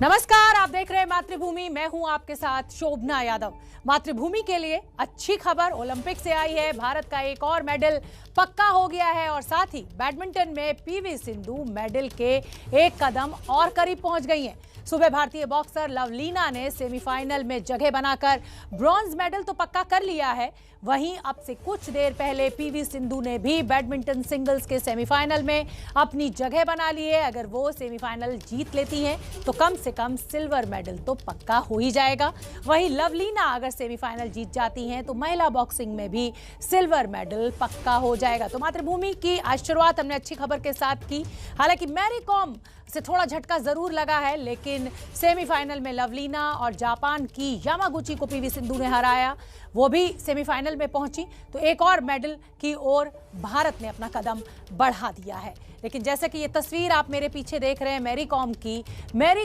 नमस्कार, आप देख रहे हैं मातृभूमि। मैं हूं आपके साथ शोभना यादव। मातृभूमि के लिए अच्छी खबर ओलंपिक से आई है। भारत का एक और मेडल पक्का हो गया है और साथ ही बैडमिंटन में पीवी सिंधु मेडल के एक कदम और करीब पहुंच गई हैं। सुबह भारतीय बॉक्सर लवलीना ने सेमीफाइनल में जगह बनाकर ब्रॉन्ज मेडल तो पक्का कर लिया है। वहीं अब से कुछ देर पहले पीवी सिंधु ने भी बैडमिंटन सिंगल्स के सेमीफाइनल में अपनी जगह बना ली है। अगर वो सेमीफाइनल जीत लेती हैं तो कम से कम सिल्वर मेडल तो पक्का हो ही जाएगा। वहीं लवलीना अगर सेमीफाइनल जीत जाती हैं तो महिला बॉक्सिंग में भी सिल्वर मेडल पक्का हो जाएगा। तो मातृभूमि की आज शुरुआत हमने अच्छी खबर के साथ की। हालांकि मैरी कॉम से थोड़ा झटका जरूर लगा है, लेकिन सेमीफाइनल में लवलीना और जापान की यामागुची को पीवी सिंधु ने हराया। वो भी सेमीफाइनल में पहुंची तो एक और मेडल की ओर भारत ने अपना कदम बढ़ा दिया है। लेकिन जैसे कि ये तस्वीर आप मेरे पीछे देख रहे हैं मैरी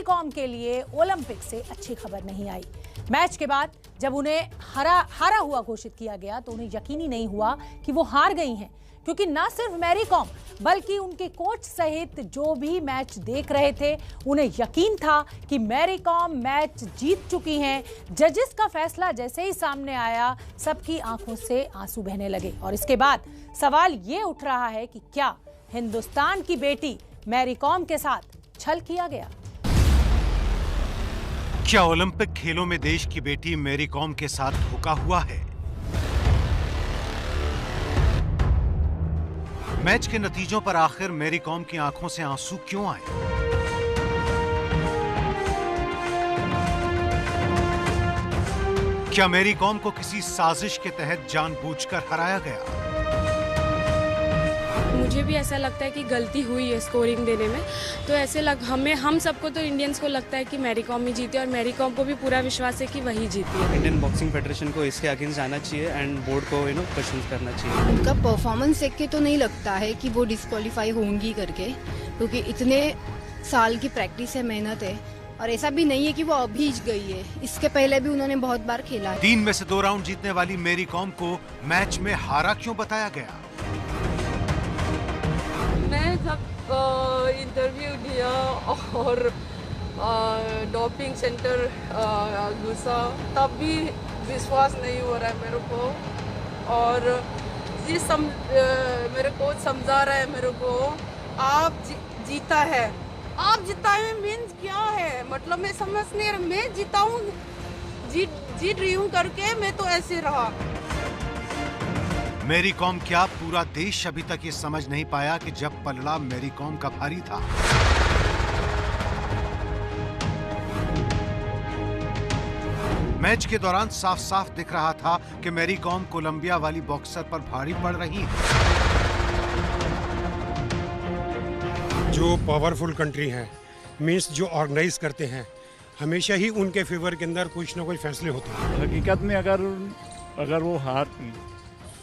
कॉम के लिए ओलंपिक से अच्छी खबर नहीं आई। मैच के बाद जब उन्हें हारा हुआ घोषित किया गया तो उन्हें यकीन ही नहीं हुआ कि वो हार गई हैं, क्योंकि ना सिर्फ मैरी कॉम बल्कि उनके कोच सहित जो भी मैच देख रहे थे उन्हें यकीन था कि मैरी कॉम मैच जीत चुकी हैं। जजेस का फैसला जैसे ही सामने आया सबकी आंखों से आंसू बहने लगे और इसके बाद सवाल ये उठ रहा है कि क्या हिंदुस्तान की बेटी मैरी कॉम के साथ छल किया गया? क्या ओलंपिक खेलों में देश की बेटी मैरी कॉम के साथ धोखा हुआ है? मैच के नतीजों पर आखिर मैरी कॉम की आंखों से आंसू क्यों आए? क्या मैरी कॉम को किसी साजिश के तहत जानबूझकर हराया गया? मुझे भी ऐसा लगता है कि गलती हुई है स्कोरिंग देने में। तो ऐसे हम सबको तो इंडियंस को लगता है कि मैरी कॉम ही जीती और मैरी कॉम को भी पूरा विश्वास है कि वही जीती है। इंडियन बॉक्सिंग फेडरेशन को इसके अगेंस्ट जाना चाहिए एंड बोर्ड को क्वेश्चन करना चाहिए। उनका परफॉर्मेंस देख के तो नहीं लगता है कि वो डिस्क्वालीफाई होंगी करके, क्योंकि इतने साल की प्रैक्टिस है, मेहनत है और ऐसा भी नहीं है कि वो अभी गई है। इसके पहले भी उन्होंने बहुत बार खेला है। 3 में से 2 राउंड जीतने वाली मैरी कॉम को मैच में हारा क्यों बताया गया? मैं जब इंटरव्यू दिया और डोपिंग सेंटर घुसा तब भी विश्वास नहीं हो रहा है मेरे को। और मेरे कोच समझा रहा है मेरे को, आप जीता है, आप जीता है मीन्स क्या है, मतलब मैं समझ नहीं रहा। मैं जीता हूँ, जीत रही हूँ करके मैं तो ऐसे रहा। मैरी कॉम क्या पूरा देश अभी तक ये समझ नहीं पाया कि जब पलड़ा मैरी कॉम का भारी था? मैच के दौरान साफ साफ दिख रहा था कि मैरी कॉम कोलंबिया वाली बॉक्सर पर भारी पड़ रही है। जो पावरफुल कंट्री है, मींस जो ऑर्गेनाइज करते हैं, हमेशा ही उनके फेवर के अंदर कुछ ना कुछ फैसले होते हैं। हकीकत में अगर वो हारती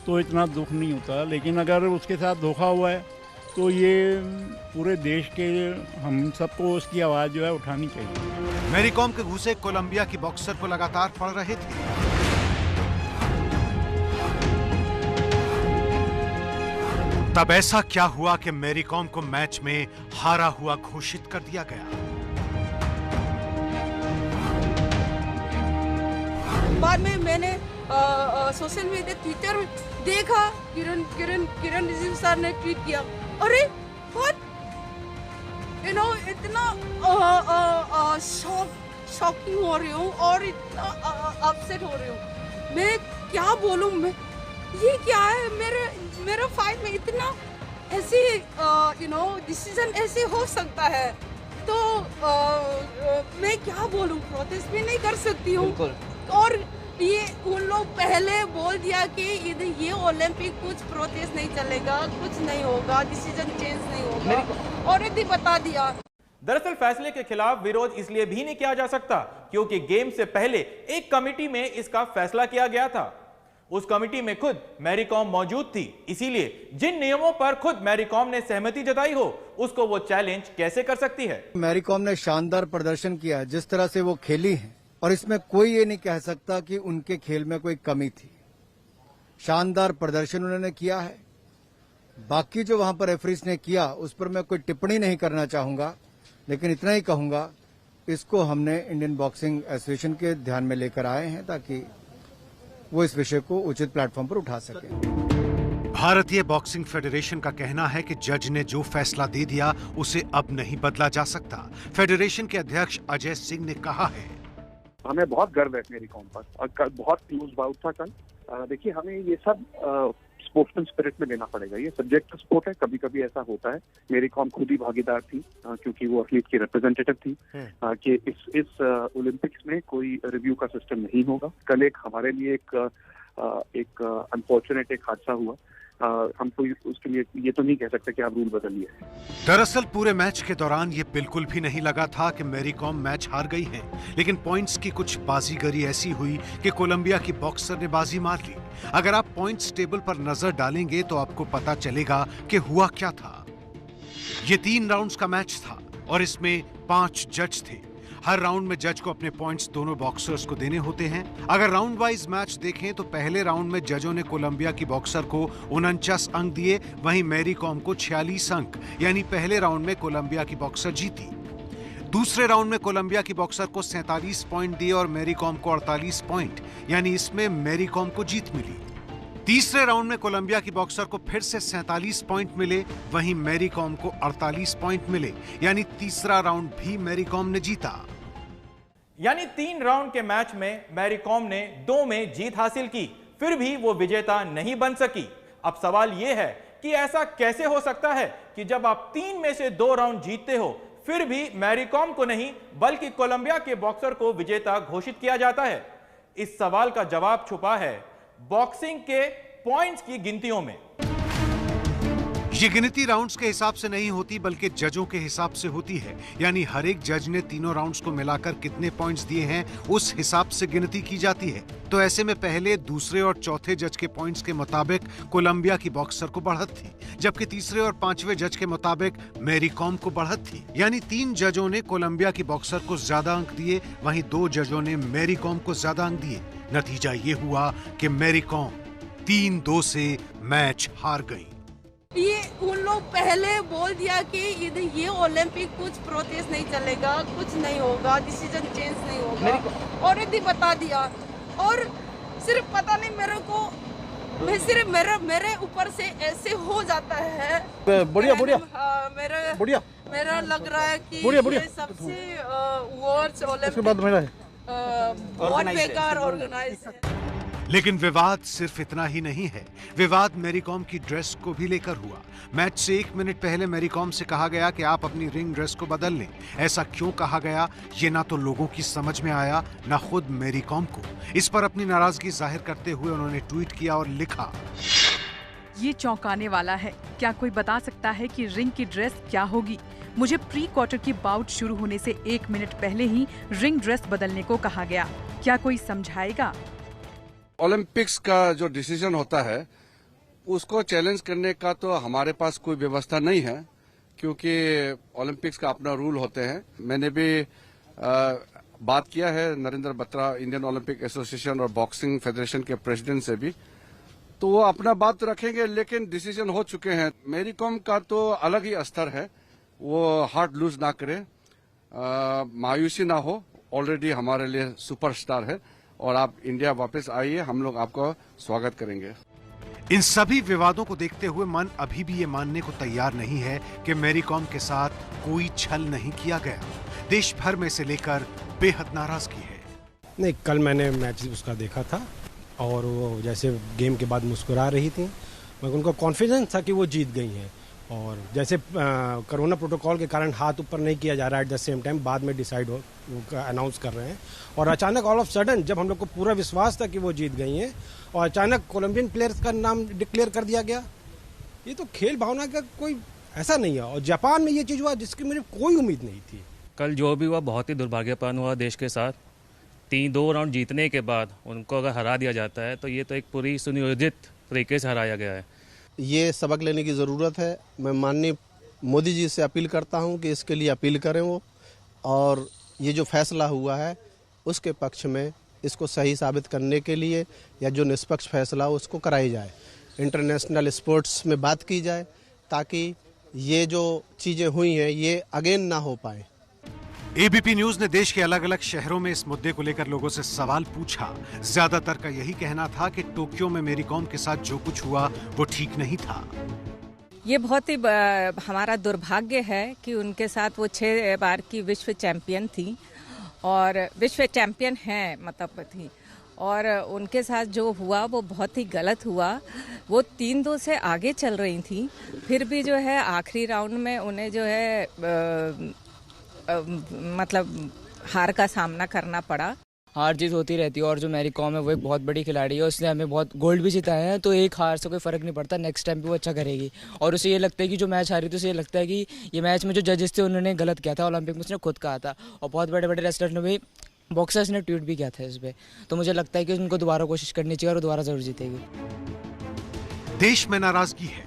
तो इतना दुख नहीं होता, लेकिन अगर उसके साथ धोखा हुआ है तो ये पूरे देश के हम सबको उसकी आवाज़ जो है उठानी चाहिए। मैरी कॉम के घूंसे कोलंबिया की बॉक्सर को लगातार पड़ रहे थे। तब ऐसा क्या हुआ कि मैरी कॉम को मैच में हारा हुआ घोषित कर दिया गया? बाद में मैंने सोशल मीडिया ट्विटर में देखा, किरण रिजिजू सर ने ट्वीट किया, अरे इतना शॉकिंग हो रही हूँ और इतना अपसेट हो रही हूँ। मैं क्या बोलूँ, मैं ये क्या है, मेरा फाइट में इतना ऐसे डिसीजन ऐसे हो सकता है तो मैं क्या बोलूँ, प्रोटेस्ट भी नहीं कर सकती हूँ। और ये उन लोग पहले बोल दिया कि ये ओलंपिक कुछ प्रोटेस्ट नहीं चलेगा, कुछ नहीं होगा, डिसीजन चेंज नहीं होगा, और भी बता दिया। दरअसल फैसले के खिलाफ विरोध इसलिए भी नहीं किया जा सकता क्योंकि गेम से पहले एक कमेटी में इसका फैसला किया गया था। उस कमेटी में खुद मैरी कॉम मौजूद थी, इसीलिए जिन नियमों पर खुद मैरी कॉम ने सहमति जताई हो उसको वो चैलेंज कैसे कर सकती है। मैरी कॉम ने शानदार प्रदर्शन किया जिस तरह से वो खेली है, और इसमें कोई ये नहीं कह सकता कि उनके खेल में कोई कमी थी। शानदार प्रदर्शन उन्होंने किया है। बाकी जो वहां पर रेफरीज ने किया उस पर मैं कोई टिप्पणी नहीं करना चाहूंगा, लेकिन इतना ही कहूंगा इसको हमने इंडियन बॉक्सिंग एसोसिएशन के ध्यान में लेकर आए हैं ताकि वो इस विषय को उचित प्लेटफॉर्म पर उठा सके। भारतीय बॉक्सिंग फेडरेशन का कहना है कि जज ने जो फैसला दे दिया उसे अब नहीं बदला जा सकता। फेडरेशन के अध्यक्ष अजय सिंह ने कहा है, हमें बहुत गर्व है मेरी कॉम पर और बहुत क्लोज बाउट था कल। देखिए, हमें ये सब स्पोर्ट्समैन स्पिरिट में लेना पड़ेगा। ये सब्जेक्ट स्पोर्ट है, कभी कभी ऐसा होता है। मेरी कॉम खुद ही भागीदार थी क्योंकि वो एथलीट की रिप्रेजेंटेटिव थी कि इस ओलंपिक्स में कोई रिव्यू का सिस्टम नहीं होगा। कल एक हमारे लिए एक अनफॉर्चुनेट एक हादसा हुआ। हम कोई उसके लिए ये तो नहीं कह सकते कि आप रूल बदलिए। दरअसल पूरे मैच के दौरान ये बिल्कुल भी नहीं लगा था कि मैरी कॉम मैच हार गई है, लेकिन पॉइंट्स की कुछ बाजीगरी ऐसी हुई कि कोलंबिया की बॉक्सर ने बाजी मार ली। अगर आप पॉइंट्स टेबल पर नजर डालेंगे तो आपको पता चलेगा कि हुआ क्या था। ये 3 राउंड्स का मैच था और इसमें 5 जज थे। हर राउंड में जज को अपने पॉइंट्स दोनों बॉक्सर्स को देने होते हैं। अगर राउंड वाइज मैच देखें तो पहले राउंड में जजों ने कोलंबिया की बॉक्सर को 49 अंक दिए, वहीं मैरी कॉम को 46 अंक, यानी पहले राउंड में कोलंबिया की बॉक्सर जीती। दूसरे राउंड में कोलंबिया की बॉक्सर को 47 पॉइंट दिए और मैरी कॉम को 48 पॉइंट, यानी इसमें मैरी कॉम को जीत मिली। तीसरे राउंड में कोलंबिया की बॉक्सर को फिर से 47 पॉइंट मिले, वहीं मैरी कॉम को 48 पॉइंट मिले, यानी तीसरा राउंड भी मैरी कॉम ने जीता। यानी 3 राउंड के मैच में मैरी कॉम ने 2 में जीत हासिल की, फिर भी वो विजेता नहीं बन सकी। अब सवाल यह है कि ऐसा कैसे हो सकता है कि जब आप 3 में से 2 राउंड जीतते हो फिर भी मैरी कॉम को नहीं बल्कि कोलंबिया के बॉक्सर को विजेता घोषित किया जाता है। इस सवाल का जवाब छुपा है बॉक्सिंग के पॉइंट्स की गिनतियों में। ये गिनती राउंड्स के हिसाब से नहीं होती बल्कि जजों के हिसाब से होती है, यानी हर एक जज ने तीनों राउंड्स को मिलाकर कितने पॉइंट्स दिए हैं उस हिसाब से गिनती की जाती है। तो ऐसे में पहले, दूसरे और चौथे जज के पॉइंट्स के मुताबिक कोलंबिया की बॉक्सर को बढ़त थी, जबकि तीसरे और 5वें जज के मुताबिक मैरी कॉम को बढ़त थी। यानी 3 जजों ने कोलंबिया की बॉक्सर को ज्यादा अंक दिए, वहीं 2 जजों ने मैरी कॉम को ज्यादा अंक दिए। नतीजा ये हुआ कि मैरी कॉम 3-2 से मैच हार गई। ये उन लोग पहले बोल दिया कि ये ओलंपिक कुछ प्रोटेस्ट नहीं चलेगा, कुछ नहीं होगा, डिसीजन चेंज नहीं होगा, और यदि बता दिया। और सिर्फ पता नहीं मेरे को, मैं सिर्फ मेरे ऊपर से ऐसे हो जाता है। बढ़िया बढ़िया बढ़िया मेरा लग रहा है कि ये सबसे वर्ल्ड ओलंपिक बहुत बेकार ऑर्गेनाइज है। लेकिन विवाद सिर्फ इतना ही नहीं है। विवाद मैरी कॉम की ड्रेस को भी लेकर हुआ। मैच से 1 मिनट पहले मैरी कॉम से कहा गया कि आप अपनी रिंग ड्रेस को बदल लें। ऐसा क्यों कहा गया, ये ना तो लोगों की समझ में आया, ना खुद मैरी कॉम को। इस पर अपनी नाराजगी जाहिर करते हुए उन्होंने ट्वीट किया और लिखा, ये चौंकाने वाला है। क्या कोई बता सकता है कि रिंग की ड्रेस क्या होगी? मुझे प्री क्वार्टर की बाउट शुरू होने से 1 मिनट पहले ही रिंग ड्रेस बदलने को कहा गया। क्या कोई समझाएगा? ओलंपिक्स का जो डिसीजन होता है उसको चैलेंज करने का तो हमारे पास कोई व्यवस्था नहीं है, क्योंकि ओलंपिक्स का अपना रूल होते हैं। मैंने भी बात किया है Narendra Batra, Indian Olympic association और बॉक्सिंग फेडरेशन के प्रेसिडेंट से भी, तो वो अपना बात रखेंगे, लेकिन डिसीजन हो चुके हैं। मैरी कॉम का तो अलग ही स्तर है, वो हार्ट लूज ना करे, मायूसी ना हो। ऑलरेडी हमारे लिए सुपरस्टार है और आप इंडिया वापस आइए, हम लोग आपका स्वागत करेंगे। इन सभी विवादों को देखते हुए मन अभी भी ये मानने को तैयार नहीं है कि मैरी कॉम के साथ कोई छल नहीं किया गया। देश भर में से लेकर बेहद नाराजगी है। नहीं, कल मैंने मैच उसका देखा था और वो जैसे गेम के बाद मुस्कुरा रही थी, मगर उनको कॉन्फिडेंस था कि वो जीत गई हैं। और जैसे कोरोना प्रोटोकॉल के कारण हाथ ऊपर नहीं किया जा रहा है, एट द सेम टाइम बाद में डिसाइड हो अनाउंस कर रहे हैं। और अचानक ऑल ऑफ सडन जब हम लोग को पूरा विश्वास था कि वो जीत गई हैं और अचानक कोलंबियन प्लेयर्स का नाम डिक्लेयर कर दिया गया, ये तो खेल भावना का कोई ऐसा नहीं है। और जापान में ये चीज़ हुआ जिसकी मुझे कोई उम्मीद नहीं थी। कल जो भी हुआ बहुत ही दुर्भाग्यपूर्ण हुआ देश के साथ। 2 राउंड जीतने के बाद उनको अगर हरा दिया जाता है तो ये तो एक पूरी सुनियोजित तरीके से हराया गया है। ये सबक लेने की ज़रूरत है। मैं माननीय मोदी जी से अपील करता हूं कि इसके लिए अपील करें वो, और ये जो फैसला हुआ है उसके पक्ष में इसको सही साबित करने के लिए या जो निष्पक्ष फैसला हो उसको कराई जाए। इंटरनेशनल स्पोर्ट्स में बात की जाए ताकि ये जो चीज़ें हुई हैं ये अगेन ना हो पाए। एबीपी न्यूज ने देश के अलग अलग शहरों में इस मुद्दे को लेकर लोगों से सवाल पूछा। ज्यादातर का यही कहना था कि टोक्यो में मेरी कॉम के साथ जो कुछ हुआ वो ठीक नहीं था। ये बहुत ही हमारा दुर्भाग्य है कि उनके साथ वो 6 बार की विश्व चैंपियन थी और विश्व चैंपियन हैं मतलब थी, और उनके साथ जो हुआ वो बहुत ही गलत हुआ। वो 3-2 से आगे चल रही थी, फिर भी जो है आखिरी राउंड में उन्हें जो है मतलब हार का सामना करना पड़ा। हार जीत होती रहती है और जो मैरी कॉम है वो एक बहुत बड़ी खिलाड़ी है, उसने हमें बहुत गोल्ड भी जिताया है, तो एक हार से कोई फर्क नहीं पड़ता, नेक्स्ट टाइम भी वो अच्छा करेगी। और उसे ये लगता है कि जो मैच हारी थी उसे ये लगता है कि ये मैच में जो जजेस थे उन्होंने गलत किया था, ओलंपिक में उसने खुद कहा था, और बहुत बड़े बड़े रेसलर ने भी, बॉक्सर्स ने ट्वीट भी किया था इस पर। तो मुझे लगता है कि उनको दोबारा कोशिश करनी चाहिए और दोबारा जरूर जीतेगी। देश में नाराजगी है,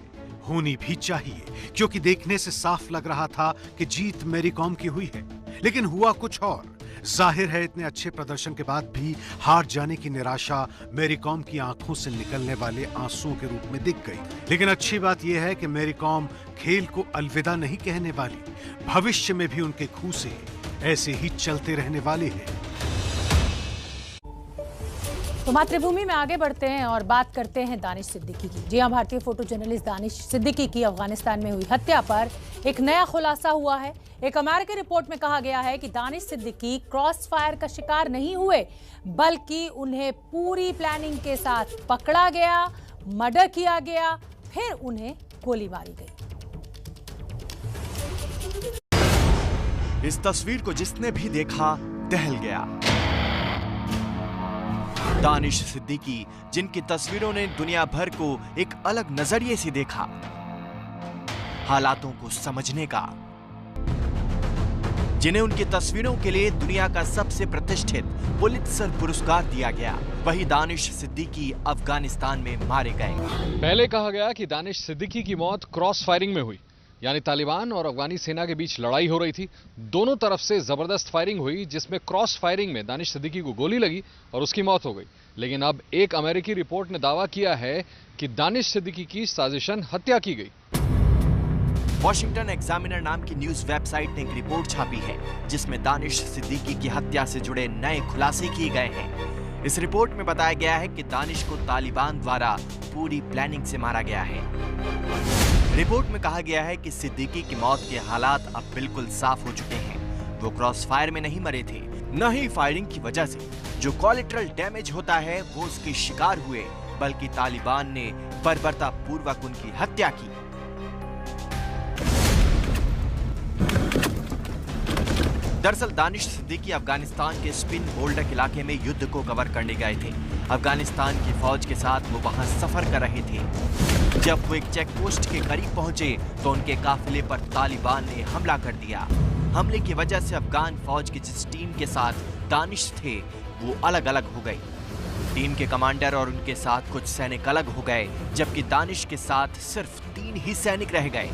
होनी भी चाहिए, क्योंकि देखने से साफ लग रहा था कि जीत मेरी कॉम की हुई है, लेकिन हुआ कुछ और। जाहिर है इतने अच्छे प्रदर्शन के बाद भी हार जाने की निराशा मेरी कॉम की आंखों से निकलने वाले आंसुओं के रूप में दिख गई। लेकिन अच्छी बात यह है कि मेरी कॉम खेल को अलविदा नहीं कहने वाली, भविष्य में भी उनके खूंसे ऐसे ही चलते रहने वाले हैं। तो मातृभूमि में आगे बढ़ते हैं और बात करते हैं दानिश सिद्दीकी की। जी हां, भारतीय फोटो जर्नलिस्ट दानिश सिद्दीकी की अफगानिस्तान में हुई हत्या पर एक नया खुलासा हुआ है। एक अमेरिकी रिपोर्ट में कहा गया है कि दानिश सिद्दीकी क्रॉस फायर का शिकार नहीं हुए, बल्कि उन्हें पूरी प्लानिंग के साथ पकड़ा गया, मर्डर किया गया, फिर उन्हें गोली मारी गई। इस तस्वीर को जिसने भी देखा दहल गया। दानिश सिद्दीकी, जिनकी तस्वीरों ने दुनिया भर को एक अलग नजरिए से देखा, हालातों को समझने का, जिन्हें उनकी तस्वीरों के लिए दुनिया का सबसे प्रतिष्ठित पुलित्जर पुरस्कार दिया गया, वही दानिश सिद्दीकी अफगानिस्तान में मारे गए। पहले कहा गया कि दानिश सिद्दीकी की मौत क्रॉस फायरिंग में हुई, यानी तालिबान और अफगानी सेना के बीच लड़ाई हो रही थी, दोनों तरफ से जबरदस्त फायरिंग हुई, जिसमें क्रॉस फायरिंग में दानिश सिद्दीकी को गोली लगी और उसकी मौत हो गई। लेकिन अब एक अमेरिकी रिपोर्ट ने दावा किया है कि दानिश सिद्दीकी की साजिशन हत्या की गई। वॉशिंगटन एग्जामिनर नाम की न्यूज वेबसाइट ने एक रिपोर्ट छापी है, जिसमें दानिश सिद्दीकी की हत्या से जुड़े नए खुलासे किए गए हैं। इस रिपोर्ट में बताया गया है कि दानिश को तालिबान द्वारा पूरी प्लानिंग से मारा गया है। रिपोर्ट में कहा गया है कि सिद्दीकी की मौत के हालात अब बिल्कुल साफ हो चुके हैं। वो क्रॉस फायर में नहीं मरे थे, न ही फायरिंग की वजह से जो कोलैटरल डैमेज होता है वो उसके शिकार हुए, बल्कि तालिबान ने बर्बरतापूर्वक उनकी हत्या की। दरअसल दानिश सिद्दीकी अफगानिस्तान के स्पिन बोल्डक इलाके में युद्ध को कवर करने गए थे। अफगानिस्तान की फौज के साथ वो वहां सफर कर रहे थे। जब वो एक चेक पोस्ट के करीब पहुंचे तो उनके काफिले पर तालिबान ने हमला कर दिया। हमले की वजह से अफगान फौज की जिस टीम के साथ दानिश थे वो अलग अलग हो गई। टीम के कमांडर और उनके साथ कुछ सैनिक अलग हो गए, जबकि दानिश के साथ सिर्फ 3 ही सैनिक रह गए।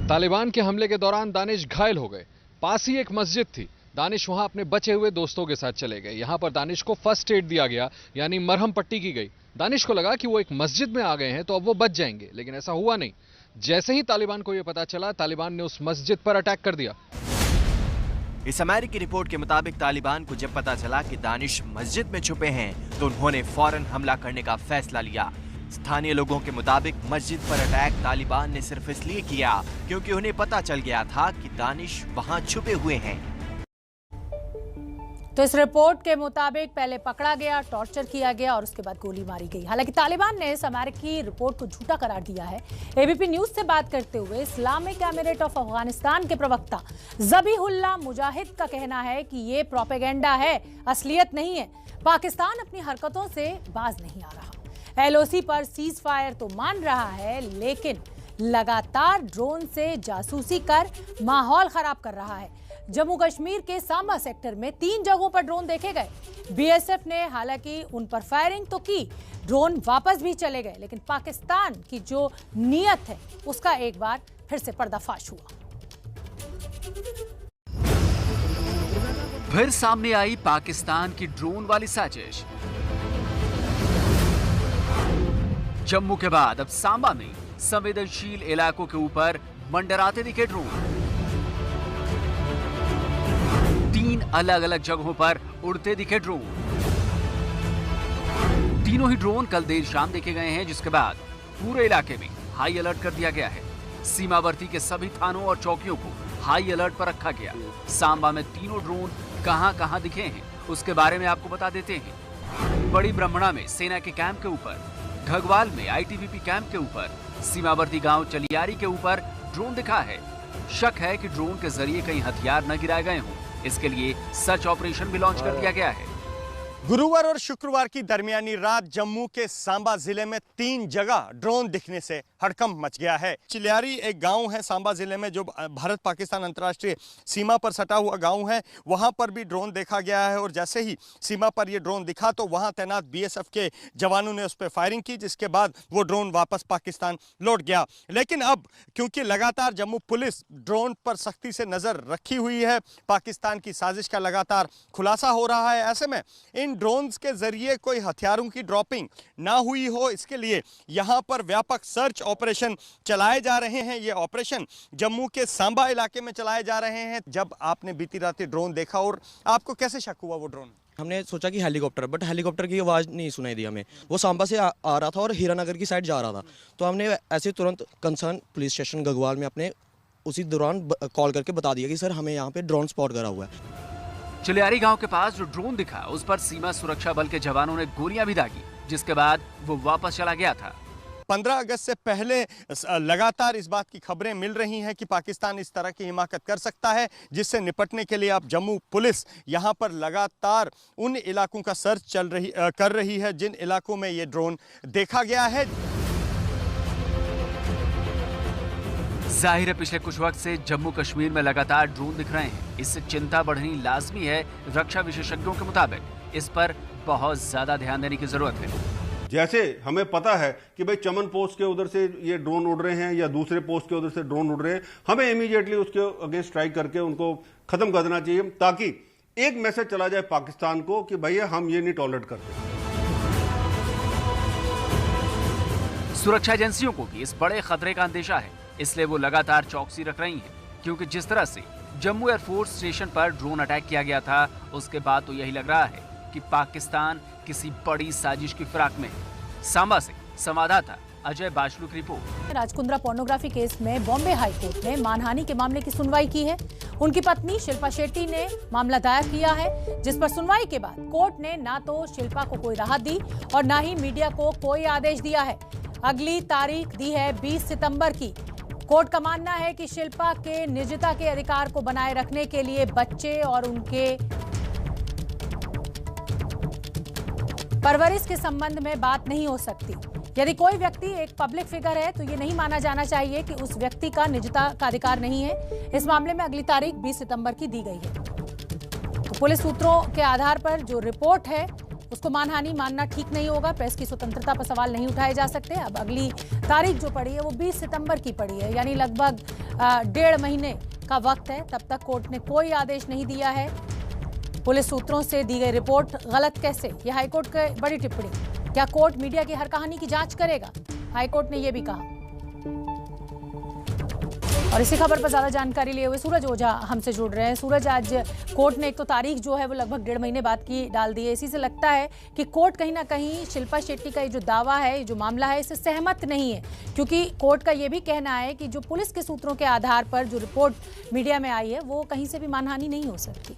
तालिबान के हमले के दौरान दानिश घायल हो गए। पास ही एक मस्जिद थी, दानिश वहां अपने बचे हुए दोस्तों के साथ चले गए। यहां पर दानिश को फर्स्ट एड दिया गया, यानी मरहम पट्टी की गई। दानिश को लगा कि वो एक मस्जिद में आ गए हैं तो अब वो बच जाएंगे, लेकिन ऐसा हुआ नहीं। जैसे ही तालिबान को यह पता चला, तालिबान ने उस मस्जिद पर अटैक कर दिया। इस अमेरिकी रिपोर्ट के मुताबिक तालिबान को जब पता चला कि दानिश मस्जिद में छुपे हैं तो उन्होंने फौरन हमला करने का फैसला लिया। स्थानीय लोगों के मुताबिक मस्जिद पर अटैक तालिबान ने सिर्फ इसलिए किया क्योंकि उन्हें पता चल गया था कि दानिश वहां छुपे हुए हैं। तो इस रिपोर्ट के मुताबिक पहले पकड़ा गया, टॉर्चर किया गया और उसके बाद गोली मारी गई। हालांकि तालिबान ने इस अमेरिकी रिपोर्ट को झूठा करार दिया है। एबीपी न्यूज से बात करते हुए इस्लामिक एमिरेट ऑफ अफगानिस्तान के प्रवक्ता ज़बीहुल्लाह मुजाहिद का कहना है कि ये प्रोपेगेंडा है, असलियत नहीं है। पाकिस्तान अपनी हरकतों से बाज नहीं आ रहा। एलओसी पर सीज फायर तो मान रहा है, लेकिन लगातार ड्रोन से जासूसी कर माहौल खराब कर रहा है। जम्मू कश्मीर के सांबा सेक्टर में 3 जगहों पर ड्रोन देखे गए। बीएसएफ ने हालांकि उन पर फायरिंग तो की, ड्रोन वापस भी चले गए, लेकिन पाकिस्तान की जो नीयत है उसका एक बार फिर से पर्दाफाश हुआ। फिर सामने आई पाकिस्तान की ड्रोन वाली साजिश। जम्मू के बाद अब सांबा में संवेदनशील इलाकों के ऊपर मंडराते दिखे ड्रोन। 3 अलग-अलग जगहों पर उड़ते दिखे ड्रोन। तीनों ही ड्रोन कल देर शाम देखे गए हैं, जिसके बाद पूरे इलाके में हाई अलर्ट कर दिया गया है। सीमावर्ती के सभी थानों और चौकियों को हाई अलर्ट पर रखा गया। सांबा में तीनों ड्रोन कहां-कहां दिखे हैं उसके बारे में आपको बता देते हैं। बड़ी ब्रह्मणा में सेना के कैंप के ऊपर, घगवाल में आईटीबीपी कैंप के ऊपर, सीमावर्ती गांव चलियारी के ऊपर ड्रोन दिखा है। शक है कि ड्रोन के जरिए कहीं हथियार न गिराए गए हों, इसके लिए सर्च ऑपरेशन भी लॉन्च कर दिया गया है। गुरुवार और शुक्रवार की दरमियानी रात जम्मू के सांबा जिले में 3 जगह ड्रोन दिखने से हड़कंप मच गया है। चिलियारी एक गांव है सांबा जिले में जो भारत पाकिस्तान अंतर्राष्ट्रीय सीमा पर सटा हुआ गांव है, वहां पर भी ड्रोन देखा गया है और जैसे ही सीमा पर ये ड्रोन दिखा तो वहां तैनात बीएसएफ के जवानों ने उस पर फायरिंग की, जिसके बाद वो ड्रोन वापस पाकिस्तान लौट गया। लेकिन अब क्योंकि लगातार जम्मू पुलिस ड्रोन पर सख्ती से नजर रखी हुई है, पाकिस्तान की साजिश का लगातार खुलासा हो रहा है, ऐसे में इन ड्रोन्स के जरिए कोई हथियारों की ड्रॉपिंग ना हुई हो, इसके लिए यहां पर व्यापक सर्च ऑपरेशन चलाए जा रहे हैं। ये ऑपरेशन जम्मू के सांबा इलाके में चलाए जा रहे हैं। जब आपने बीती रात ड्रोन देखा और आपको कैसे शक हुआ वो ड्रोन? हमने सोचा कि हेलीकॉप्टर, बट हेलीकॉप्टर की आवाज़ नहीं सुनाई दी हमें। वो सांबा से आ रहा था और हीरानगर की साइड जा रहा था, तो हमने ऐसे तुरंत कंसर्न पुलिस स्टेशन गगवाल में अपने उसी दौरान कॉल करके बता दिया कि सर हमें यहाँ पे ड्रोन स्पॉट करा हुआ है। चिलियारी गांव के पास जो ड्रोन दिखा उस पर सीमा सुरक्षा बल के जवानों ने गोलियां भी दागी, जिसके बाद वो वापस चला गया था। 15 अगस्त से पहले लगातार इस बात की खबरें मिल रही हैं कि पाकिस्तान इस तरह की हिमाकत कर सकता है, जिससे निपटने के लिए अब जम्मू पुलिस यहां पर लगातार उन इलाकों का सर्च कर रही है जिन इलाकों में ये ड्रोन देखा गया है। जाहिर है पिछले कुछ वक्त से जम्मू कश्मीर में लगातार ड्रोन दिख रहे हैं। इससे चिंता बढ़नी लाजमी है। रक्षा विशेषज्ञों के मुताबिक इस पर बहुत ज्यादा ध्यान देने की जरूरत है। जैसे हमें पता है कि भाई चमन पोस्ट के उधर से ये ड्रोन उड़ रहे हैं या दूसरे पोस्ट के उधर से ड्रोन उड़ रहे हैं, हमें इमीडिएटली उसके अगेंस्ट स्ट्राइक करके उनको खत्म कर देना चाहिए, ताकि एक मैसेज चला जाए पाकिस्तान को कि भैया हम ये नहीं टॉलरेट करते। सुरक्षा एजेंसियों को भी इस बड़े खतरे का अंदेशा है, इसलिए वो लगातार चौकसी रख रही हैं, क्योंकि जिस तरह से जम्मू एयरफोर्स स्टेशन पर ड्रोन अटैक किया गया था, उसके बाद तो यही लग रहा है कि पाकिस्तान किसी बड़ी साजिश की फिराक में है। सांबा से संवाददाता अजय बाशलू की रिपोर्ट। राजकुंद्रा पोर्नोग्राफी केस में बॉम्बे हाई कोर्ट ने मानहानि के मामले की सुनवाई की है। उनकी पत्नी शिल्पा शेट्टी ने मामला दायर किया है, जिस पर सुनवाई के बाद कोर्ट ने ना तो शिल्पा को कोई राहत दी और ना ही मीडिया को कोई आदेश दिया है। अगली तारीख दी है 20 सितंबर की। कोर्ट का मानना है कि शिल्पा के निजता के अधिकार को बनाए रखने के लिए बच्चे और उनके परवरिश के संबंध में बात नहीं हो सकती। यदि कोई व्यक्ति एक पब्लिक फिगर है तो ये नहीं माना जाना चाहिए कि उस व्यक्ति का निजता का अधिकार नहीं है। इस मामले में अगली तारीख 20 सितंबर की दी गई है। तो पुलिस सूत्रों के आधार पर जो रिपोर्ट है उसको मानहानि मानना ठीक नहीं होगा। प्रेस की स्वतंत्रता पर सवाल नहीं उठाए जा सकते। अब अगली तारीख जो पड़ी है वो 20 सितंबर की पड़ी है, यानी लगभग 1.5 महीने का वक्त है। तब तक कोर्ट ने कोई आदेश नहीं दिया है। पुलिस सूत्रों से दी गई रिपोर्ट गलत कैसे, यह हाईकोर्ट की बड़ी टिप्पणी। क्या कोर्ट मीडिया की हर कहानी की जांच करेगा? हाईकोर्ट ने यह भी कहा। और इसी खबर पर ज्यादा जानकारी लिए हुए सूरज ओझा हमसे जुड़ रहे हैं। सूरज, आज कोर्ट ने एक तो तारीख जो है वो लगभग 1.5 महीने बाद की डाल दी है। इसी से लगता है कि कोर्ट कहीं ना कहीं शिल्पा शेट्टी का ये जो दावा है, जो मामला है, इससे सहमत नहीं है, क्योंकि कोर्ट का ये भी कहना है कि जो पुलिस के सूत्रों के आधार पर जो रिपोर्ट मीडिया में आई है वो कहीं से भी मानहानि नहीं हो सकती।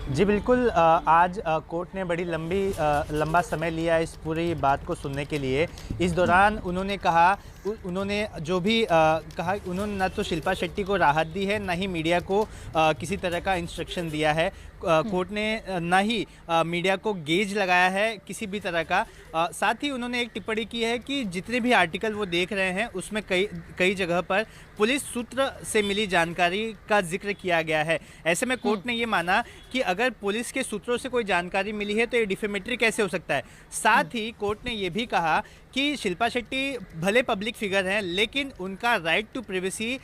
जी बिल्कुल, आज कोर्ट ने बड़ी लंबा समय लिया इस पूरी बात को सुनने के लिए। इस दौरान उन्होंने कहा, उन्होंने जो भी कहा, उन्होंने न तो शिल्पा शेट्टी को राहत दी है, न ही मीडिया को किसी तरह का इंस्ट्रक्शन दिया है। कोर्ट ने न ही मीडिया को गेज लगाया है किसी भी तरह का। साथ ही उन्होंने एक टिप्पणी की है कि जितने भी आर्टिकल वो देख रहे हैं उसमें कई जगह पर पुलिस सूत्र से मिली जानकारी का जिक्र किया गया है। ऐसे में कोर्ट ने ये माना कि अगर पुलिस के सूत्रों से कोई जानकारी मिली है तो ये डिफेमेटरी कैसे हो सकता है। साथ ही कोर्ट ने ये भी कहा कि शिल्पा शेट्टी भले पब्लिक फिगर हैं, लेकिन उनका राइट टू प्राइवेसी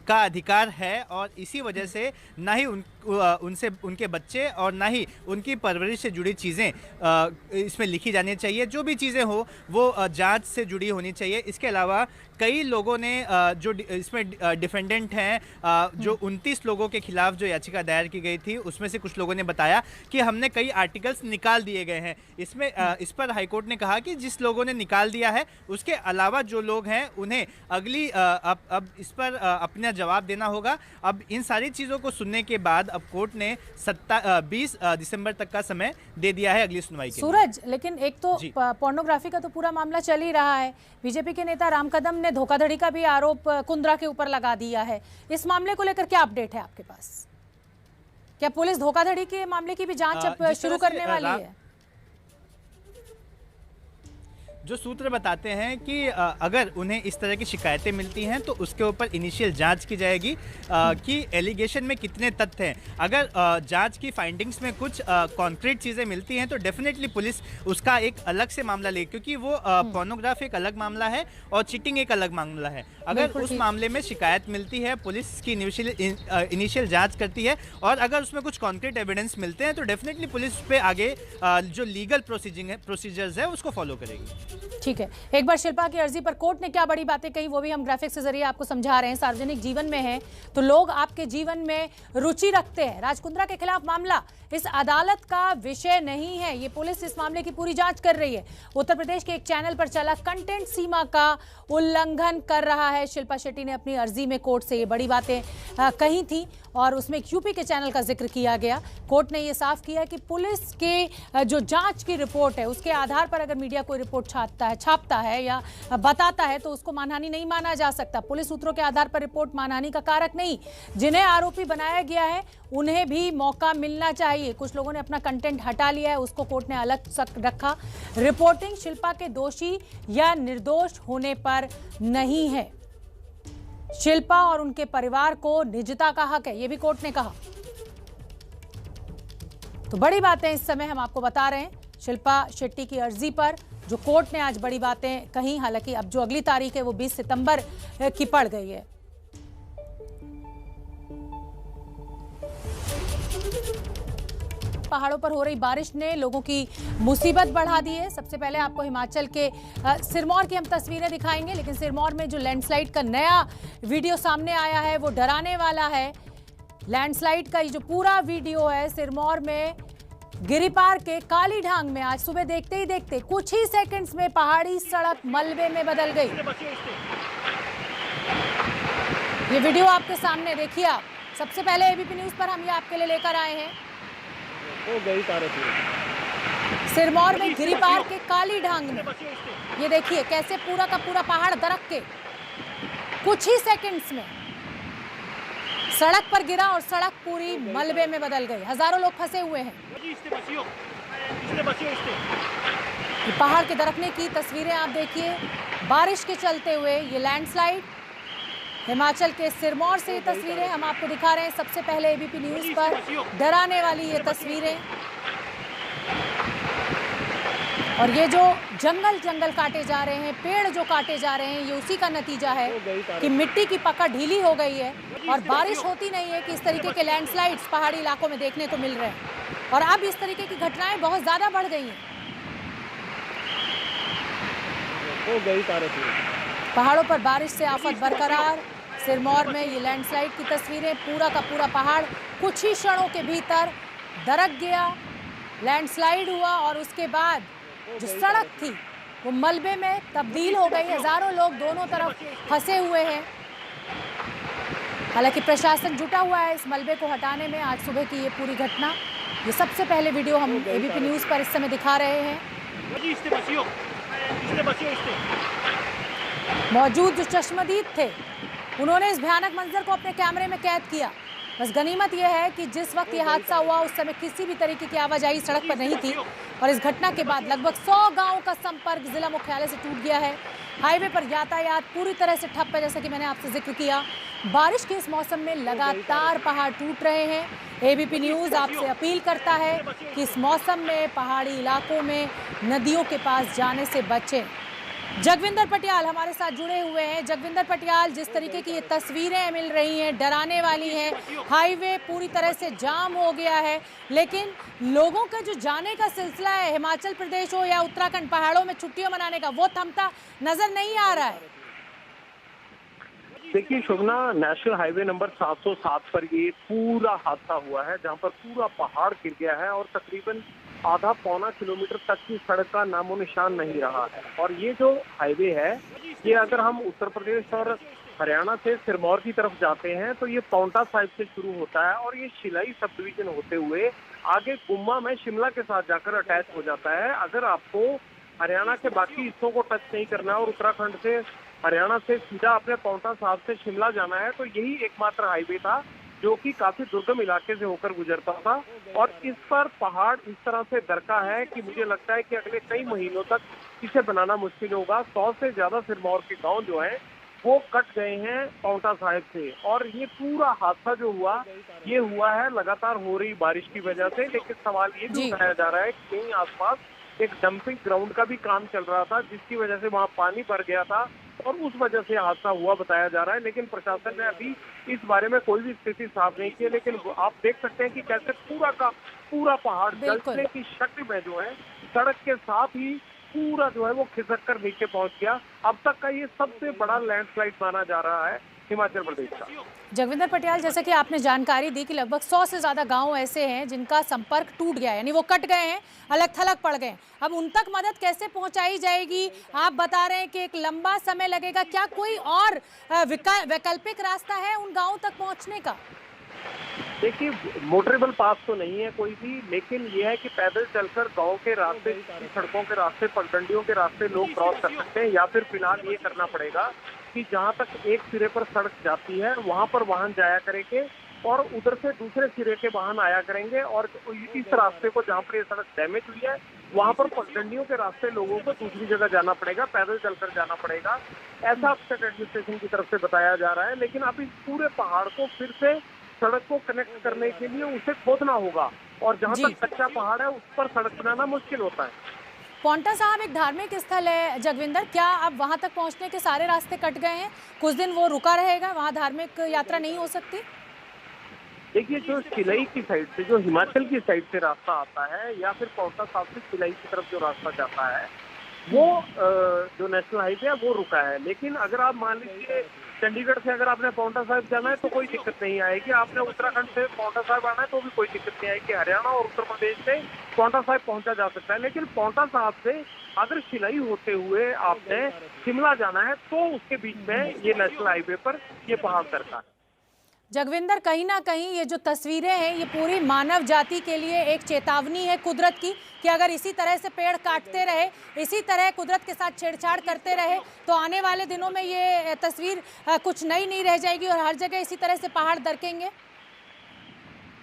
का अधिकार है और इसी वजह से ना ही उनसे उनके बच्चे और ना ही उनकी परवरिश से जुड़ी चीज़ें इसमें लिखी जानी चाहिए। जो भी चीज़ें हो वो जांच से जुड़ी होनी चाहिए। इसके अलावा कई लोगों ने जो इसमें डिफेंडेंट हैं, जो 29 लोगों के खिलाफ जो याचिका दायर की गई थी, उसमें से कुछ लोगों ने बताया कि हमने कई आर्टिकल्स निकाल दिए गए हैं। इसमें इस पर हाईकोर्ट ने कहा कि जिस लोगों ने निकाल दिया है उसके अलावा जो लोग हैं उन्हें अगली अब इस पर अपना जवाब देना होगा। अब इन सारी चीज़ों को सुनने के बाद अब कोर्ट ने 20 दिसंबर तक का समय दे दिया है अगली सुनवाई के लिए। सूरज, लेकिन एक तो पोर्नोग्राफी का तो पूरा मामला चल ही रहा है। बीजेपी के नेता राम कदम ने धोखाधड़ी का भी आरोप कुंद्रा के ऊपर लगा दिया है। इस मामले को लेकर क्या अपडेट है आपके पास? क्या पुलिस धोखाधड़ी के मामले की भी जांच अब शुरू करने वाली है? जो सूत्र बताते हैं कि अगर उन्हें इस तरह की शिकायतें मिलती हैं तो उसके ऊपर इनिशियल जांच की जाएगी कि एलिगेशन में कितने तथ्य हैं। अगर जांच की फाइंडिंग्स में कुछ कॉन्क्रीट चीज़ें मिलती हैं तो डेफिनेटली पुलिस उसका एक अलग से मामला ले, क्योंकि वो पोर्नोग्राफी एक अलग मामला है और चीटिंग एक अलग मामला है। अगर उस मामले में शिकायत मिलती है, पुलिस की इनिशियल जाँच करती है और अगर उसमें कुछ कॉन्क्रीट एविडेंस मिलते हैं तो डेफिनेटली पुलिस पे आगे जो लीगल प्रोसीजर्स है उसको फॉलो करेगी। ठीक है, एक बार शिल्पा की अर्जी पर कोर्ट ने क्या बड़ी बातें कही वो भी हम ग्राफिक्स के जरिए आपको समझा रहे हैं। सार्वजनिक जीवन में है तो लोग आपके जीवन में रुचि रखते हैं। राज कुंद्रा के खिलाफ मामला इस अदालत का विषय नहीं है। ये पुलिस इस मामले की पूरी जांच कर रही है। उत्तर प्रदेश के एक चैनल पर चला कंटेंट सीमा का उल्लंघन कर रहा है। शिल्पा शेट्टी ने अपनी अर्जी में कोर्ट से ये बड़ी बातें कही थी और उसमें एक यूपी के चैनल का जिक्र किया गया। कोर्ट ने ये साफ किया कि पुलिस के जो जांच की रिपोर्ट है उसके आधार पर अगर मीडिया कोई रिपोर्ट छापता है या बताता है तो उसको मानहानि नहीं माना जा सकता। पुलिस सूत्रों के आधार पर रिपोर्ट मानहानि का कारक नहीं। जिन्हें आरोपी बनाया गया है उन्हें भी मौका मिलना चाहिए। कुछ लोगों ने अपना कंटेंट हटा लिया है, उसको कोर्ट ने अलग रखा। रिपोर्टिंग शिल्पा के दोषी या निर्दोष होने पर नहीं है। शिल्पा और उनके परिवार को निजता का हक है, यह भी कोर्ट ने कहा। तो बड़ी बातें इस समय हम आपको बता रहे हैं शिल्पा शेट्टी की अर्जी पर, जो कोर्ट ने आज बड़ी बातें कही। हालांकि अब जो अगली तारीख है वो 20 सितंबर की पड़ गई है। पहाड़ों पर हो रही बारिश ने लोगों की मुसीबत बढ़ा दी है। सबसे पहले आपको हिमाचल के सिरमौर की हम तस्वीरें दिखाएंगे, लेकिन सिरमौर में जो लैंडस्लाइड का नया वीडियो सामने आया है वो डराने वाला है। लैंडस्लाइड का ये जो पूरा वीडियो है सिरमौर में गिरिपार के काली ढांग में आज सुबह देखते ही देखते कुछ ही सेकंड्स में पहाड़ी सड़क मलबे में बदल गई। ये वीडियो आपके सामने देखिए आप। सबसे पहले एबीपी न्यूज पर हम ये आपके लिए लेकर आए हैं। सिरमौर में गिरिपार के काली ढांग में ये देखिए कैसे पूरा का पूरा पहाड़ दरक के कुछ ही सेकंड्स में सड़क पर गिरा और सड़क पूरी मलबे में बदल गई। हजारों लोग फंसे हुए हैं। ये पहाड़ के दरकने की तस्वीरें आप देखिए। बारिश के चलते हुए ये लैंडस्लाइड हिमाचल के सिरमौर से ये तस्वीरें हम आपको दिखा रहे हैं। सबसे पहले एबीपी न्यूज पर डराने वाली ये तस्वीरें। और ये जो जंगल काटे जा रहे हैं, पेड़ जो काटे जा रहे हैं, ये उसी का नतीजा है कि मिट्टी की पकड़ ढीली हो गई है और बारिश होती नहीं है कि इस तरीके के लैंडस्लाइड्स पहाड़ी इलाकों में देखने को मिल रहे हैं। और अब इस तरीके की घटनाएं बहुत ज्यादा बढ़ गई हैं। पहाड़ों पर बारिश से आफत बरकरार। सिरमौर में ये लैंडस्लाइड की तस्वीरें। पूरा का पूरा पहाड़ कुछ ही क्षणों के भीतर दरक गया, लैंडस्लाइड हुआ और उसके बाद जो सड़क थी वो मलबे में तब्दील हो गई। हजारों लोग दोनों तरफ फंसे हुए हैं। हालांकि प्रशासन जुटा हुआ है इस मलबे को हटाने में। आज सुबह की ये पूरी घटना, ये सबसे पहले वीडियो हम एबीपी न्यूज पर इस समय दिखा रहे हैं। मौजूद जो चश्मदीद थे उन्होंने इस भयानक मंजर को अपने कैमरे में कैद किया। बस गनीमत यह है कि जिस वक्त ये हादसा हुआ उस समय किसी भी तरीके की आवाजाही सड़क पर नहीं थी और इस घटना के बाद लगभग 100 गांवों का संपर्क जिला मुख्यालय से टूट गया है। हाईवे पर यातायात पूरी तरह से ठप है, जैसा कि मैंने आपसे जिक्र किया। बारिश के इस मौसम में लगातार पहाड़ टूट रहे हैं। एबीपी न्यूज आपसे अपील करता है कि इस मौसम में पहाड़ी इलाकों में नदियों के पास जाने से बचें। जगविंदर पटियाल हमारे साथ जुड़े हुए हैं। जगविंदर पटियाल, जिस तरीके की ये तस्वीरें मिल रही हैं डराने वाली हैं, हाईवे पूरी तरह से जाम हो गया है, लेकिन लोगों का जो जाने का सिलसिला है हिमाचल प्रदेश हो या उत्तराखंड, पहाड़ों में छुट्टियां मनाने का, वो थमता नजर नहीं आ रहा है। देखिए शोभना, नेशनल हाईवे नंबर 707 पर ये पूरा हादसा हुआ है, जहां पर पूरा पहाड़ गिर गया है और तकरीबन आधा पौना किलोमीटर तक की सड़क का नामो निशान नहीं रहा है। और ये जो हाईवे है, ये अगर हम उत्तर प्रदेश और हरियाणा से सिरमौर की तरफ जाते हैं तो ये पांवटा साहिब से शुरू होता है और ये शिलाई सब डिवीजन होते हुए आगे गुम्मा में शिमला के साथ जाकर अटैच हो जाता है। अगर आपको हरियाणा के बाकी हिस्सों को टच नहीं करना और उत्तराखंड से हरियाणा से सीधा अपने पांवटा साहिब से शिमला जाना है तो यही एकमात्र हाईवे था जो कि काफी दुर्गम इलाके से होकर गुजरता था। और इस पर पहाड़ इस तरह से दरका है कि मुझे लगता है कि अगले कई महीनों तक इसे बनाना मुश्किल होगा। 100 से ज्यादा सिरमौर के गांव जो हैं वो कट गए हैं पांवटा साहिब से। और ये पूरा हादसा जो हुआ, ये हुआ है लगातार हो रही बारिश की वजह से। लेकिन सवाल ये भी उठाया जा रहा है कि कहीं आसपास एक डंपिंग ग्राउंड का भी काम चल रहा था, जिसकी वजह से वहाँ पानी भर गया था और उस वजह से हादसा हुआ बताया जा रहा है। लेकिन प्रशासन ने अभी इस बारे में कोई भी स्थिति साफ नहीं की है। लेकिन आप देख सकते हैं कि कैसे पूरा का पूरा पहाड़ जलने की शक्ल में जो है सड़क के साथ ही पूरा जो है वो खिसक कर नीचे पहुंच गया। अब तक का ये सबसे बड़ा लैंडस्लाइड माना जा रहा है हिमाचल प्रदेश का। जगविंदर पटियाल, जैसा कि आपने जानकारी दी कि लगभग 100 से ज़्यादा गांव ऐसे हैं जिनका संपर्क टूट गया है, यानी वो कट गए हैं, अलग थलग पड़ गए हैं। अब उन तक मदद कैसे पहुंचाई जाएगी? आप बता रहे हैं कि एक लंबा समय लगेगा, क्या कोई और वैकल्पिक रास्ता है उन गाँव तक पहुँचने का? देखिए, मोटरेबल पास तो नहीं है कोई भी, लेकिन ये है कि पैदल चलकर गांव के रास्ते, सड़कों के रास्ते, पगडंडियों के रास्ते लोग क्रॉस कर सकते हैं। या फिर फिलहाल ये करना पड़ेगा कि जहां तक एक सिरे पर सड़क जाती है वहां पर वाहन जाया करेंगे और उधर से दूसरे सिरे के वाहन आया करेंगे। और इस रास्ते को जहां पर ये सड़क डैमेज हुई है वहां पर पगडंडियों के रास्ते लोगों को दूसरी जगह जाना पड़ेगा, पैदल चलकर जाना पड़ेगा, ऐसा स्टेट एडमिनिस्ट्रेशन की तरफ से बताया जा रहा है। लेकिन अब इस पूरे पहाड़ को फिर से सड़क को कनेक्ट करने के लिए उसे खोदना होगा और जहां तक कच्चा पहाड़ है उस पर सड़क बनाना मुश्किल होता है। पांवटा साहिब एक धार्मिक स्थल है जगविंदर, क्या अब वहां तक पहुंचने के सारे रास्ते कट गए हैं? कुछ दिन वो रुका रहेगा, वहां धार्मिक यात्रा नहीं हो सकती? देखिए, जो शिलाई की साइड से, जो हिमाचल की साइड से रास्ता आता है या फिर पांवटा साहिब से शिलाई की तरफ जो रास्ता जाता है वो जो नेशनल हाईवे है वो रुका है। लेकिन अगर आप मान लीजिए चंडीगढ़ से अगर आपने पांवटा साहिब जाना है तो कोई दिक्कत नहीं आएगी, आपने उत्तराखंड से पांवटा साहिब आना है तो भी कोई दिक्कत नहीं आएगी, हरियाणा और उत्तर प्रदेश से पांवटा साहिब पहुंचा जा सकता है। लेकिन पांवटा साहिब से अगर शिलाई होते हुए आपने शिमला जाना है तो उसके बीच में ये नेशनल हाईवे पर ये पहाड़ दरका है। जगविंदर, कहीं ना कहीं ये जो तस्वीरें हैं ये पूरी मानव जाति के लिए एक चेतावनी है कुदरत की कि अगर इसी तरह से पेड़ काटते रहे, इसी तरह कुदरत के साथ छेड़छाड़ करते रहे तो आने वाले दिनों में ये तस्वीर कुछ नई नहीं रह जाएगी और हर जगह इसी तरह से पहाड़ दरकेंगे।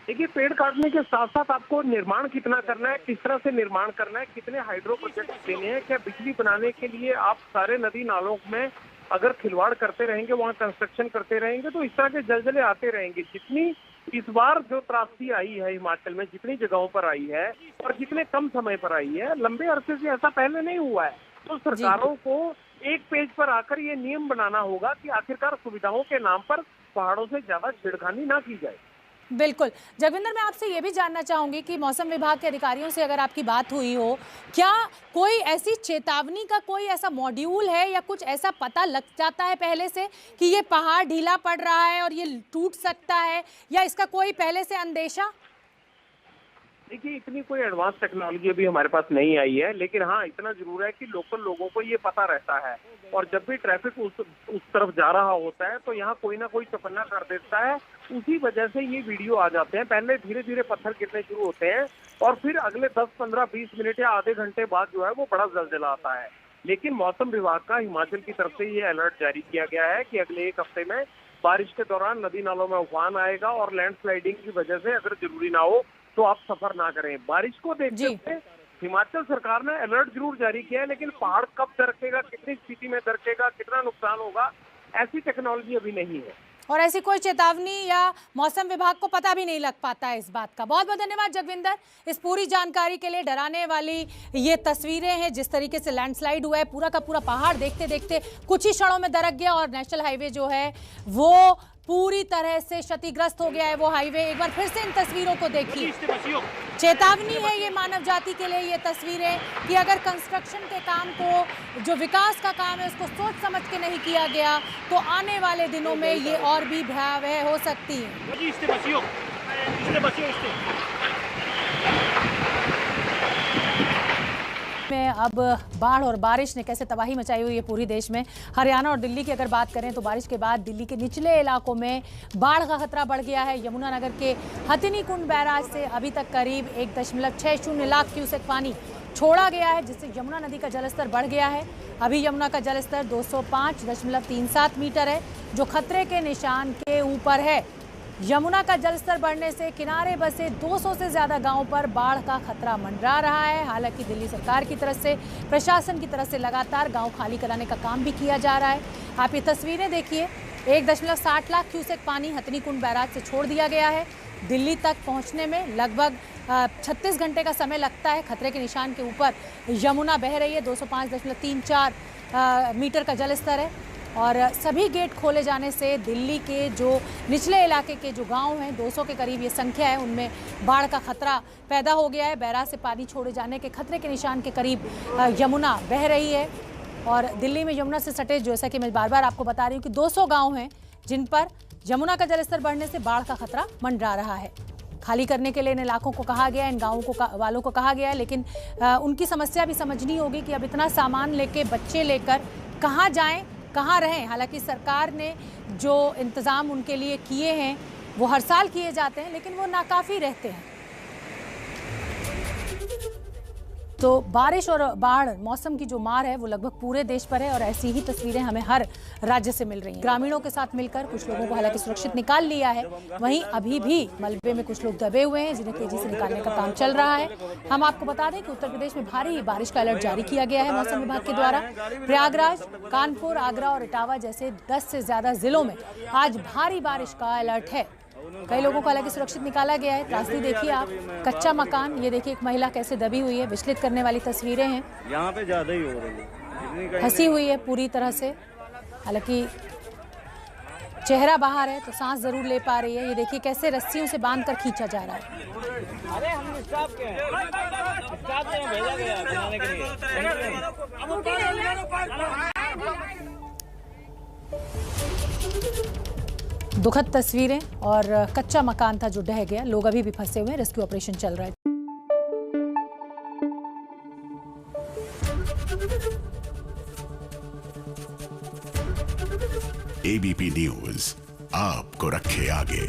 देखिए, पेड़ काटने के साथ साथ आपको निर्माण कितना करना है, किस तरह से निर्माण करना है, कितने हाइड्रो प्रोजेक्ट देने हैं, क्या बिजली बनाने के लिए आप सारे नदी नालों में अगर खिलवाड़ करते रहेंगे, वहाँ कंस्ट्रक्शन करते रहेंगे तो इस तरह के जलजले आते रहेंगे। जितनी इस बार जो त्रासदी आई है हिमाचल में, जितनी जगहों पर आई है और जितने कम समय पर आई है, लंबे अरसे से ऐसा पहले नहीं हुआ है। तो सरकारों को एक पेज पर आकर ये नियम बनाना होगा कि आखिरकार सुविधाओं के नाम पर पहाड़ों से ज्यादा छेड़खानी ना की जाए। बिल्कुल। जगविंदर, मैं आपसे ये भी जानना चाहूंगी कि मौसम विभाग के अधिकारियों से अगर आपकी बात हुई हो, क्या कोई ऐसी चेतावनी का कोई ऐसा मॉड्यूल है या कुछ ऐसा पता लग जाता है पहले से कि ये पहाड़ ढीला पड़ रहा है और ये टूट सकता है, या इसका कोई पहले से अंदेशा? देखिए, इतनी कोई एडवांस टेक्नोलॉजी अभी हमारे पास नहीं आई है, लेकिन हाँ इतना जरूर है कि लोकल लोगों को ये पता रहता है और जब भी ट्रैफिक उस तरफ जा रहा होता है तो यहाँ कोई ना कोई चौकन्ना कर देता है। उसी वजह से ये वीडियो आ जाते हैं। पहले धीरे धीरे पत्थर गिरने शुरू होते हैं और फिर अगले 10, 15, 20 मिनट या आधे घंटे बाद जो है वो बड़ा जलजला आता है। लेकिन मौसम विभाग का हिमाचल की तरफ से ये अलर्ट जारी किया गया है कि अगले एक हफ्ते में बारिश के दौरान नदी नालों में उफान आएगा और लैंडस्लाइडिंग की वजह से अगर जरूरी ना हो तो आप सफर ना करें। बारिश को देखते हुए हिमाचल सरकार ने अलर्ट जरूर जारी किया है, लेकिन पहाड़ कब दरकेगा, कितनी स्थिति में दरकेगा, कितना नुकसान होगा, ऐसी टेक्नोलॉजी अभी नहीं है। और ऐसी कोई चेतावनी या मौसम विभाग को पता भी नहीं लग पाता है इस बात का। बहुत बहुत धन्यवाद जगविंदर इस पूरी जानकारी के लिए। डराने वाली ये तस्वीरें हैं, जिस तरीके से लैंडस्लाइड हुआ है, पूरा का पूरा पहाड़ देखते देखते कुछ ही क्षणों में दरक गया और नेशनल हाईवे जो है वो पूरी तरह से क्षतिग्रस्त हो गया है। वो हाईवे एक बार फिर से इन तस्वीरों को देखिए, चेतावनी है ये मानव जाति के लिए ये तस्वीरें कि अगर कंस्ट्रक्शन के काम को, जो विकास का काम है उसको सोच समझ के नहीं किया गया तो आने वाले दिनों में ये और भी भयावह हो सकती है। में अब बाढ़ और बारिश ने कैसे तबाही मचाई हुई है पूरी देश में। हरियाणा और दिल्ली की अगर बात करें तो बारिश के बाद दिल्ली के निचले इलाकों में बाढ़ का खतरा बढ़ गया है। यमुनानगर के हथिनी कुंड बैराज से अभी तक करीब 1.60 लाख क्यूसेक पानी छोड़ा गया है, जिससे यमुना नदी का जलस्तर बढ़ गया है। अभी यमुना का जलस्तर 205.37 मीटर है, जो खतरे के निशान के ऊपर है। यमुना का जलस्तर बढ़ने से किनारे बसे 200 से ज़्यादा गांवों पर बाढ़ का खतरा मंडरा रहा है। हालांकि दिल्ली सरकार की तरफ से, प्रशासन की तरफ से लगातार गांव खाली कराने का काम भी किया जा रहा है। आप ये तस्वीरें देखिए, 1.60 लाख क्यूसेक पानी हथिनी कुंड बैराज से छोड़ दिया गया है। दिल्ली तक पहुंचने में लगभग 36 घंटे का समय लगता है। खतरे के निशान के ऊपर यमुना बह रही है, 205.34 मीटर का जलस्तर है और सभी गेट खोले जाने से दिल्ली के जो निचले इलाके के जो गांव हैं, 200 के करीब ये संख्या है, उनमें बाढ़ का खतरा पैदा हो गया है। बैराज से पानी छोड़े जाने के खतरे के निशान के करीब यमुना बह रही है और दिल्ली में यमुना से सटे, जैसा कि मैं बार बार आपको बता रही हूँ कि 200 गाँव हैं जिन पर यमुना का जलस्तर बढ़ने से बाढ़ का खतरा मंडरा रहा है। खाली करने के लिए इन इलाकों को कहा गया है, इन गाँवों को वालों को कहा गया है, लेकिन उनकी समस्या भी समझनी होगी कि अब इतना सामान लेके, बच्चे लेकर कहाँ जाएं, कहाँ रहें। हालांकि सरकार ने जो इंतज़ाम उनके लिए किए हैं वो हर साल किए जाते हैं, लेकिन वो नाकाफ़ी रहते हैं। तो बारिश और बाढ़, मौसम की जो मार है वो लगभग पूरे देश पर है और ऐसी ही तस्वीरें हमें हर राज्य से मिल रही हैं। ग्रामीणों के साथ मिलकर कुछ लोगों को हालांकि सुरक्षित निकाल लिया है, वहीं अभी भी मलबे में कुछ लोग दबे हुए हैं जिन्हें तेजी से निकालने का काम चल रहा है। हम आपको बता दें कि उत्तर प्रदेश में भारी बारिश का अलर्ट जारी किया गया है मौसम विभाग के द्वारा। प्रयागराज, कानपुर, आगरा और इटावा जैसे 10 से ज्यादा जिलों में आज भारी बारिश का अलर्ट है। कई लोगों को हालांकि सुरक्षित निकाला गया है। त्रासदी देखिए आप, कच्चा मकान, ये देखिए एक महिला कैसे दबी हुई है, विचलित करने वाली तस्वीरें हैं। यहाँ पे ज्यादा ही हो रही है, हंसी हुई है पूरी तरह से, हालांकि चेहरा बाहर है तो सांस जरूर ले पा रही है। ये देखिए कैसे रस्सियों से बांध कर खींचा जा रहा है। अरे हम स्टाफ के हैं, स्टाफ के भेजा गया बनाने के लिए। दुखद तस्वीरें और कच्चा मकान था जो ढह गया। लोग अभी भी फंसे हुए हैं, रेस्क्यू ऑपरेशन चल रहा है। एबीपी न्यूज आपको रखे आगे।